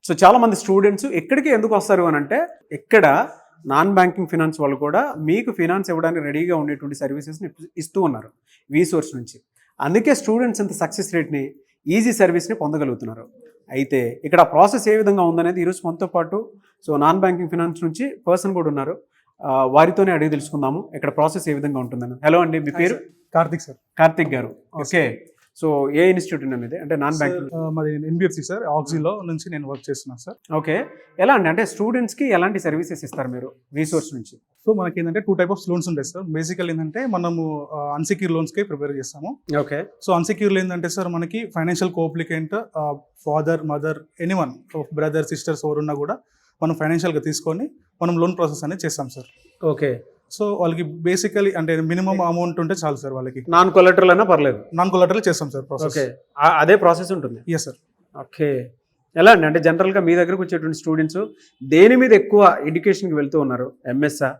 So చాలామంది students ఎక్కడికి ఎందుకు వస్తారు అని అంటే, ఇక్కడ నాన్ బ్యాంకింగ్ ఫినాన్స్ వాళ్ళు కూడా మీకు ఫినాన్స్ ఇవ్వడానికి రెడీగా ఉండేటువంటి సర్వీసెస్ని ఇస్తూ ఉన్నారు వీసోర్స్ నుంచి. అందుకే స్టూడెంట్స్ ఇంత సక్సెస్ రేట్ని, ఈజీ సర్వీస్ని పొందగలుగుతున్నారు. అయితే ఇక్కడ ప్రాసెస్ ఏ విధంగా ఉందనేది ఈరోజు మనతో పాటు సో నాన్ బ్యాంకింగ్ ఫినాన్స్ నుంచి పర్సన్ కూడా ఉన్నారు, వారితోనే అడిగి తెలుసుకుందాము ఇక్కడ ప్రాసెస్ ఏ విధంగా ఉంటుందని. హలో అండి, మీ పేరు? కార్తిక్ సార్. కార్తిక్ గారు, ఓకే. సో ఏ ఇన్స్టిట్యూట్ అనేది అంటే నాన్ బ్యాంకింగ్? మాది ఎన్బిఎఫ్సి సార్, ఆక్సిలో నుంచి నేను వర్క్ చేస్తున్నాను సార్. ఓకే. ఎలా అండి, అంటే స్టూడెంట్స్కి ఎలాంటి సర్వీసెస్ ఇస్తారు మీరు వీసోర్స్ నుంచి? సో మనకి ఏంటంటే 2 టైప్ ఆఫ్ లోన్స్ ఉంటాయి సార్. బేసికల్ ఏంటంటే మనము అన్సెక్యూర్ లోన్స్కి ప్రిపేర్ చేస్తాము. ఓకే. సో అన్సెక్యూర్లో ఏంటంటే సార్ మనకి financial co-applicant father, mother, anyone, brother, sisters ఎవరున్నా కూడా మనం ఫైనాన్షియల్గా తీసుకొని మనం లోన్ ప్రాసెస్ అనేది చేస్తాం సార్. ఓకే. సో వాళ్ళకి బేసికలీ అంటే మినిమం అమౌంట్ ఉంటే చాలు సార్. వాళ్ళకి నాన్ కొలెటరల్ అయినా పర్లేదు? నాన్ కొలాటరల్ చేస్తాం సార్ ప్రాసెస్. ఓకే, అదే ప్రాసెస్ ఉంటుంది? Yes sir. ఓకే. ఎలా అండి, అంటే జనరల్గా మీ దగ్గరకు వచ్చేటువంటి స్టూడెంట్స్ దేని మీద ఎక్కువ ఎడ్యుకేషన్కి వెళ్తూ ఉన్నారు? ఎంఎస్ఆ?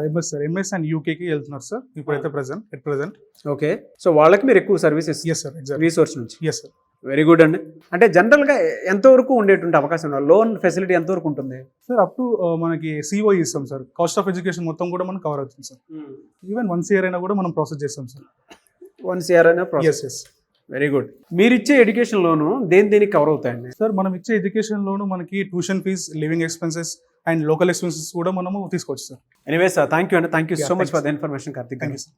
ఎంఎస్ సార్, ఎంఎస్ అండ్ యూకేకి వెళ్తున్నారు సార్ ఇప్పుడైతే ప్రెసెంట్. ఓకే. సో వాళ్ళకి మీరు ఎక్కువ services yes sir, exact resource నుంచి? Yes sir. వెరీ గుడ్ అండి. అంటే జనరల్గా ఎంతవరకు ఉండేటువంటి అవకాశం, లోన్ ఫెసిలిటీ ఎంతవరకు ఉంటుంది సార్? అప్ టు మనకి సిఓ ఇస్తాం సార్. కాస్ట్ ఆఫ్ ఎడ్యుకేషన్ మొత్తం కూడా మనం కవర్ అవుతుంది సార్. ఈవెన్ 1 year అయినా కూడా మనం ప్రాసెస్ చేస్తాం సార్. 1 year అయినా ప్రాసెస్? ఎస్. Very good. మీరు ఇచ్చే ఎడ్యుకేషన్ లోను దేనికి కవర్ అవుతాయండి? సార్ మనం ఇచ్చే ఎడ్యుకేషన్ లోను మనకి tuition fee, living expenses and local expenses కూడా మనము తీసుకోవచ్చు సార్. ఎనీవేస్, థ్యాంక్ యూ అండి. Thank you so much for the information, Karthik. Thank you sir.